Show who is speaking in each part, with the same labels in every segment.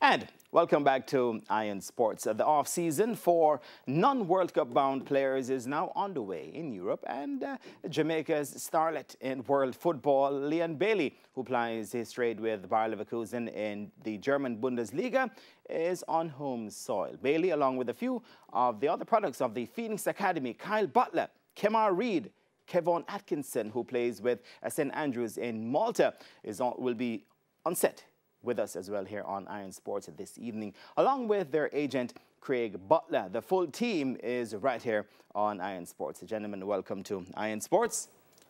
Speaker 1: And welcome back to Iron Sports. The off-season for non-World Cup bound players is now underway in Europe, and Jamaica's starlet in world football, Leon Bailey, who plies his trade with Bayer Leverkusen in the German Bundesliga, is on home soil. Bailey, along with a few of the other products of the Phoenix Academy, Kyle Butler, Kemar Reid, Kevon Atkinson, who plays with St Andrews in Malta, will be on set with us as well here on Iron Sports this evening, along with their agent, Craig Butler. The full team is right here on Iron Sports. Gentlemen, welcome to Iron Sports.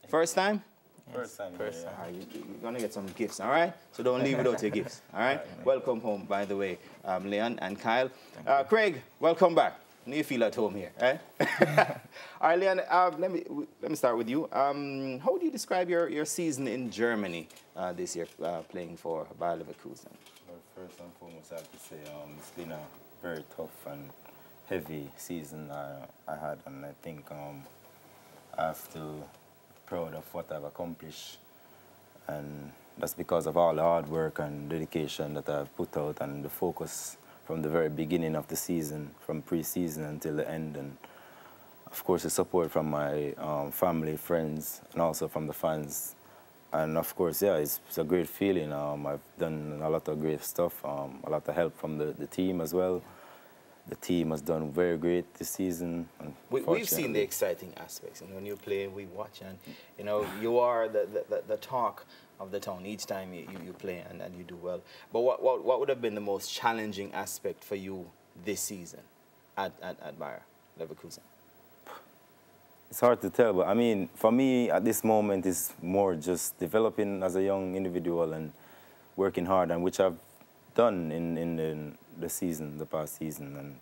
Speaker 1: First time?
Speaker 2: First time.
Speaker 1: First time. You're going to get some gifts, all right? So don't leave without your gifts, all right? Welcome home, by the way, Leon and Kyle. Craig, welcome back. You feel at home here, right? All right, Leon, let me start with you. How would you describe your season in Germany this year, playing for Bayer Leverkusen?
Speaker 2: Well, first and foremost, I have to say it's been a very tough and heavy season I had, and I think I have to be proud of what I've accomplished, and that's because of all the hard work and dedication that I've put out and the focus from the very beginning of the season, from pre-season until the end, and of course the support from my family, friends, and also from the fans. And of course, yeah, it's a great feeling. I've done a lot of great stuff, a lot of help from the team as well. The team has done very great this season.
Speaker 1: We've seen the exciting aspects, and when you play, we watch, and you are the talk of the town each time you play, and you do well. But what would have been the most challenging aspect for you this season at Bayer Leverkusen?
Speaker 2: It's hard to tell, but I mean, for me at this moment, it's more just developing as a young individual and working hard, and which I've done in the past season, and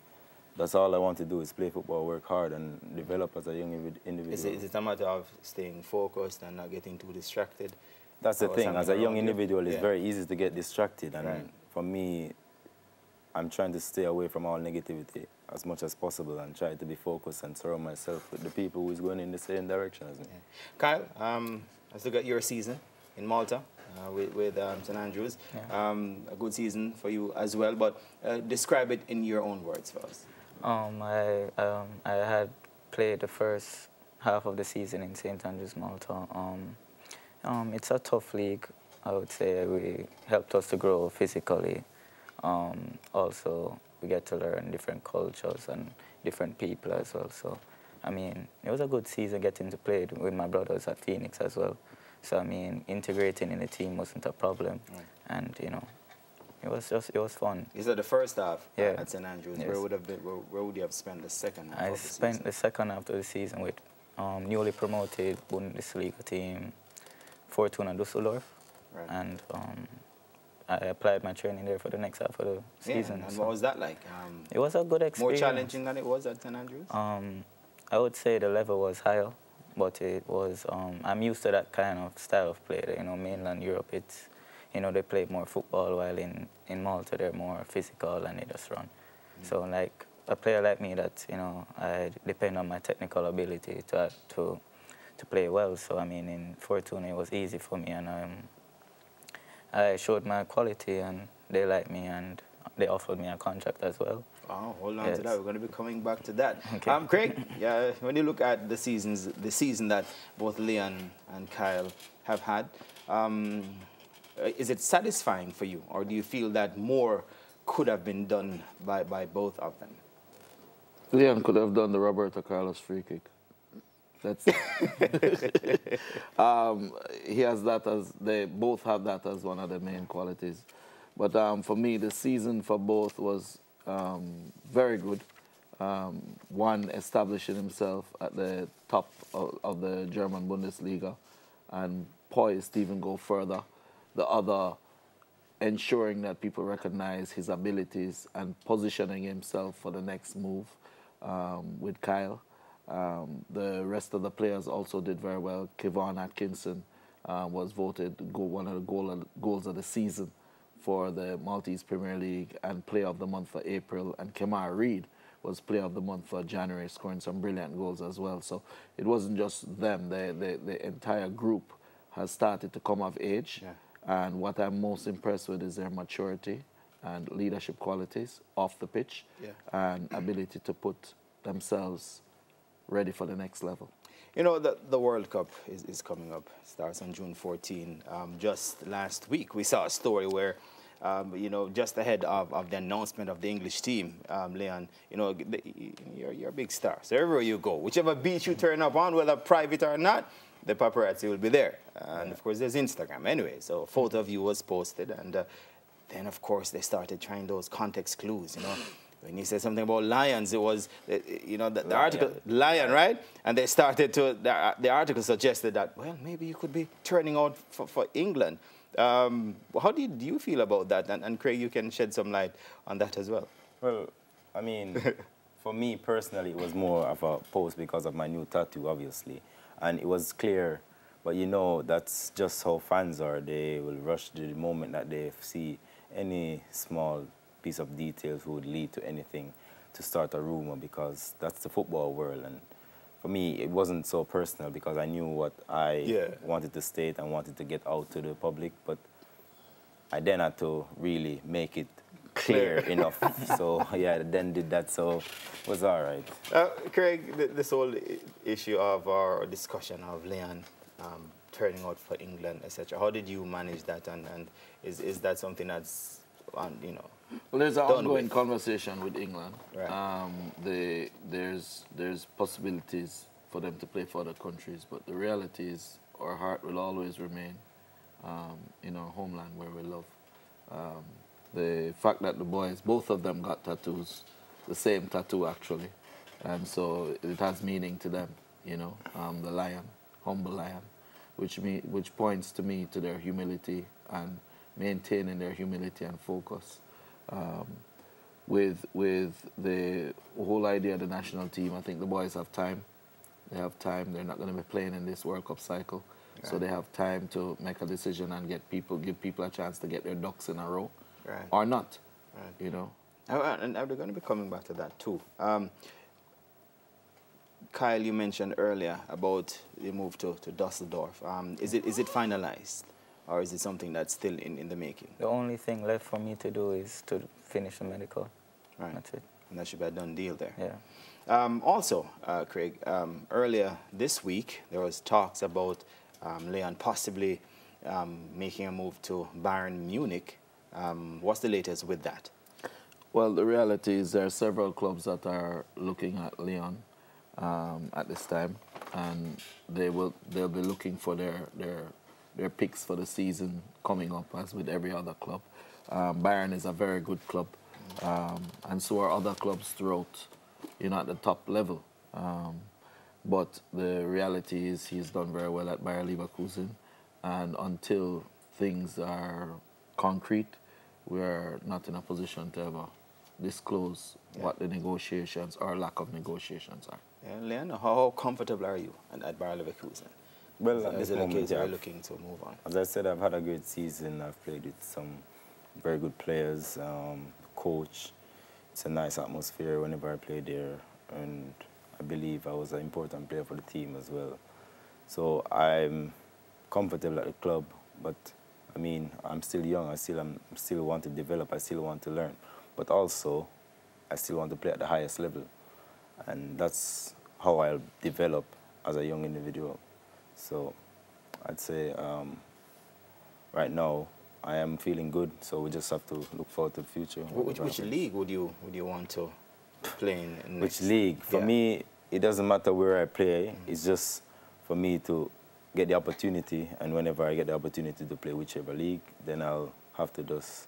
Speaker 2: that's all I want to do is play football, work hard, and develop as a young individual.
Speaker 1: Is it a matter of staying focused and not getting too distracted?
Speaker 2: That's the thing. As a young individual, it's very easy to get distracted, and for me, I'm trying to stay away from all negativity as much as possible and try to be focused and surround myself with the people who is going in the same direction as me.
Speaker 1: Kyle, let's look at your season in Malta with St Andrews. A good season for you as well, but describe it in your own words for us.
Speaker 3: I had played the first half of the season in St Andrews, Malta. It's a tough league, I would say. It helped us to grow physically. Also, we get to learn different cultures and different people as well. So, I mean, it was a good season getting to play with my brothers at Phoenix as well. So, I mean, integrating in the team wasn't a problem. And, it was fun.
Speaker 1: Is that the first half
Speaker 3: at
Speaker 1: St Andrews?
Speaker 3: Yes.
Speaker 1: Where would you have spent the second half of the season?
Speaker 3: I spent the second half of the season with newly promoted Bundesliga team, Fortuna Düsseldorf. And I applied my training there for the next half of the season.
Speaker 1: And what was that like?
Speaker 3: It was a good experience.
Speaker 1: More challenging than it was at St Andrews?
Speaker 3: I would say the level was higher, but it was, I'm used to that kind of style of play. Mainland Europe, it's, they play more football, while in Malta they're more physical and they just run. So like a player like me that, I depend on my technical ability to play well. So I mean, in Fortuna it was easy for me, and I showed my quality, and they liked me, and they offered me a contract as well.
Speaker 1: Oh, hold on to that. We're going to be coming back to that. Okay. Craig, when you look at the season that both Leon and Kyle have had, is it satisfying for you, or do you feel that more could have been done by both of them?
Speaker 4: Leon could have done the Roberto Carlos free kick. That's he has that they both have that as one of the main qualities. But for me, the season for both was very good. One establishing himself at the top of the German Bundesliga and poised to even go further. The other ensuring that people recognize his abilities and positioning himself for the next move with Kyle. The rest of the players also did very well. Kevon Atkinson was voted one of the goals of the season for the Maltese Premier League and Player of the Month for April. And Kemar Reid was Player of the Month for January, scoring some brilliant goals as well. So it wasn't just them. The entire group has started to come of age. And what I'm most impressed with is their maturity and leadership qualities off the pitch, and ability to put themselves ready for the next level.
Speaker 1: You know, the World Cup is coming up. Starts on June 14. Just last week, we saw a story where, you know, just ahead of the announcement of the English team, Leon, you know, you're a big star. So everywhere you go, whichever beach you turn up on, whether private or not, the paparazzi will be there. And, of course, there's Instagram anyway. So a photo of you was posted. And then, of course, they started trying those context clues, you know. When he said something about lions, it was, you know, the article, lion, right? And they started to, the article suggested that, well, maybe you could be turning out for England. How do you feel about that? And Craig, you can shed some light on that as well.
Speaker 2: Well, I mean, for me personally, it was more of a post because of my new tattoo, obviously. And it was clear, but you know, that's just how fans are. They will rush the moment that they see any small piece of details would lead to anything to start a rumor, because that's the football world. And for me, it wasn't so personal because I knew what I wanted to state and wanted to get out to the public, but I then had to really make it clear enough. So yeah, then did that, so it was all right.
Speaker 1: Craig, this whole issue of our discussion of Leon turning out for England, etc., how did you manage that, and is that something that's, you know,
Speaker 4: well, there's an ongoing conversation with England.
Speaker 1: Right.
Speaker 4: There's possibilities for them to play for other countries, but the reality is our heart will always remain in our homeland where we love. The fact that the boys, both of them got tattoos, the same tattoo actually, and so it has meaning to them, you know, the lion, humble lion, which points to me to their humility and maintaining their humility and focus. With the whole idea of the national team, I think the boys have time. They have time. They're not going to be playing in this World Cup cycle, so they have time to make a decision and give people a chance to get their ducks in a row, or not, you know.
Speaker 1: And they're going to be coming back to that too. Kyle, you mentioned earlier about the move to Dusseldorf. Is it finalized? Or is it something that's still in the making?
Speaker 3: The only thing left for me to do is to finish the medical. Right. That's it.
Speaker 1: And that should be a done deal there.
Speaker 3: Yeah.
Speaker 1: Also, Craig, earlier this week, there was talks about Leon possibly making a move to Bayern Munich. What's the latest with that?
Speaker 4: Well, the reality is there are several clubs that are looking at Leon at this time, and they'll be looking for their picks for the season coming up, as with every other club. Bayern is a very good club, and so are other clubs throughout, you know, at the top level. But the reality is he's done very well at Bayer Leverkusen, and until things are concrete, we're not in a position to ever disclose what the negotiations or lack of negotiations are.
Speaker 1: Yeah, Leon, how comfortable are you at Bayer Leverkusen?
Speaker 2: Well, at
Speaker 1: this moment, you're looking to move on.
Speaker 2: As I said, I've had a great season. I've played with some very good players, coach. It's a nice atmosphere whenever I play there, and I believe I was an important player for the team as well. So I'm comfortable at the club, but I mean, I'm still young. I still want to develop. I still want to learn, but also I still want to play at the highest level, and that's how I'll develop as a young individual. So I'd say right now I am feeling good, so we just have to look forward to the future.
Speaker 1: Which league would you want to play in next?
Speaker 2: Which league? For me, it doesn't matter where I play. It's just for me to get the opportunity, and whenever I get the opportunity to play whichever league, then I'll have to just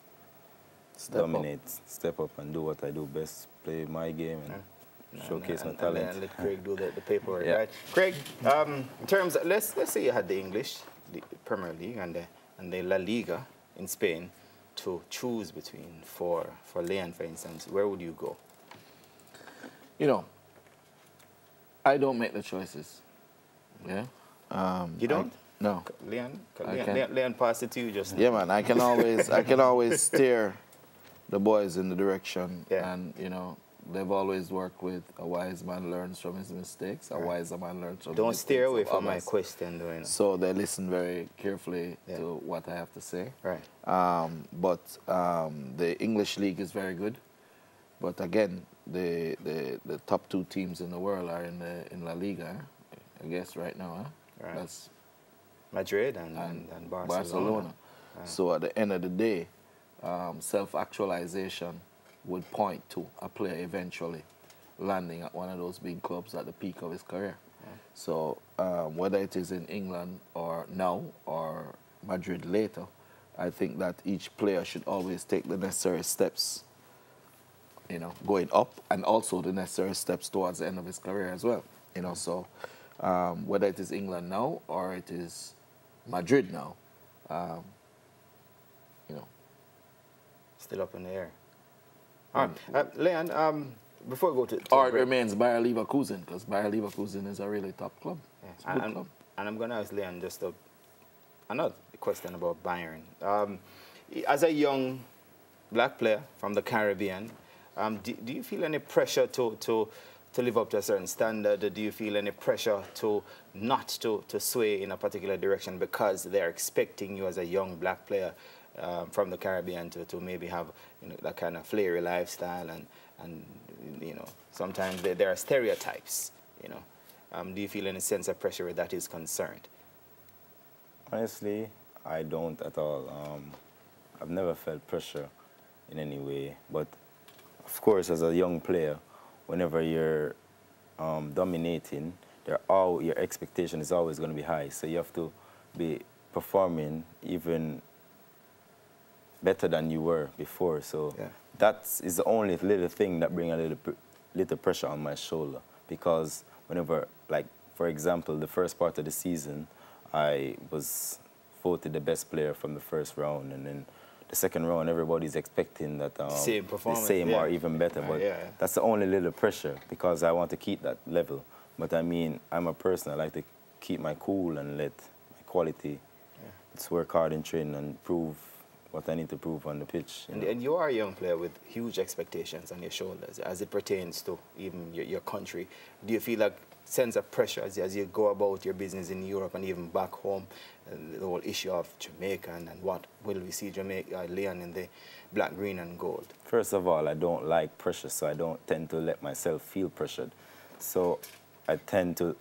Speaker 2: step up and do what I do best, play my game and showcase my talent.
Speaker 1: And let Craig do the paperwork, right? Craig, in terms of, let's say you had the English, the Premier League, and the La Liga in Spain to choose between for Leon, for instance, where would you go?
Speaker 4: You know, I don't make the choices. Yeah.
Speaker 1: You don't?
Speaker 4: No.
Speaker 1: Leon passed it to you just now.
Speaker 4: Yeah, man. I can always steer the boys in the direction, and you know, they've always worked with a wise man learns from his mistakes, a wiser man learns from
Speaker 1: Don't
Speaker 4: the
Speaker 1: steer
Speaker 4: mistakes
Speaker 1: away
Speaker 4: of
Speaker 1: from my
Speaker 4: others.
Speaker 1: question, though. You know.
Speaker 4: So they listen very carefully to what I have to say.
Speaker 1: Right.
Speaker 4: But the English league is very good. But again, the top 2 teams in the world are in La Liga, I guess, right now. Huh?
Speaker 1: Right.
Speaker 4: That's
Speaker 1: Madrid and Barcelona.
Speaker 4: Right. So at the end of the day, self-actualization would point to a player eventually landing at one of those big clubs at the peak of his career. Yeah. So whether it is in England or now or Madrid later, I think that each player should always take the necessary steps, you know, going up, and also the necessary steps towards the end of his career as well. You know, so whether it is England now or it is Madrid now, you know.
Speaker 1: Still up in the air. All right. Leon, before we go to
Speaker 4: or it remains Bayer Leverkusen, because Bayer Leverkusen is a really top club.
Speaker 1: Yeah.
Speaker 4: It's a good club.
Speaker 1: And I'm going to ask Leon just another question about Bayern. As a young black player from the Caribbean, do you feel any pressure to live up to a certain standard? Do you feel any pressure not to sway in a particular direction because they're expecting you as a young black player from the Caribbean to maybe have, you know, that kind of flary lifestyle, and you know, sometimes there are stereotypes, you know. Do you feel any sense of pressure where that is concerned?
Speaker 2: Honestly, I don't at all. I've never felt pressure in any way, but of course, as a young player, whenever you're dominating, your expectation is always going to be high. So you have to be performing even better than you were before. So that is the only little thing that brings a little pressure on my shoulder. Because whenever, like, for example, the first part of the season, I was voted the best player from the first round, and then the second round, everybody's expecting that
Speaker 1: same performance,
Speaker 2: the same or even better. But that's the only little pressure, because I want to keep that level. But I mean, I'm a person, I like to keep my cool and let my quality just work hard in training and prove what I need to prove on the pitch.
Speaker 1: And you are a young player with huge expectations on your shoulders as it pertains to even your country. Do you feel like sense of pressure as you go about your business in Europe and even back home, the whole issue of Jamaica and what will we see Jamaica, Leon in the black, green and gold?
Speaker 2: First of all, I don't like pressure, so I don't tend to let myself feel pressured. So I tend to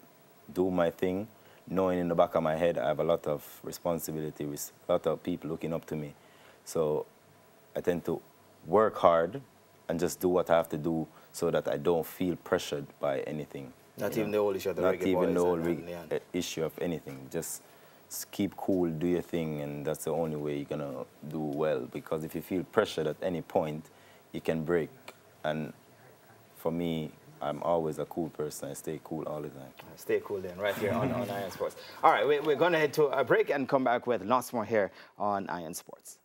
Speaker 2: do my thing, knowing in the back of my head I have a lot of responsibility with a lot of people looking up to me. So I tend to work hard and just do what I have to do so that I don't feel pressured by anything.
Speaker 1: Not even the whole issue of the
Speaker 2: Not even the whole issue of anything. Just keep cool, do your thing, and that's the only way you're going to do well. Because if you feel pressured at any point, you can break. And for me, I'm always a cool person. I stay cool all the time.
Speaker 1: Stay cool then, right here on Iron Sports. All right, we're going to head to a break and come back with lots more here on Iron Sports.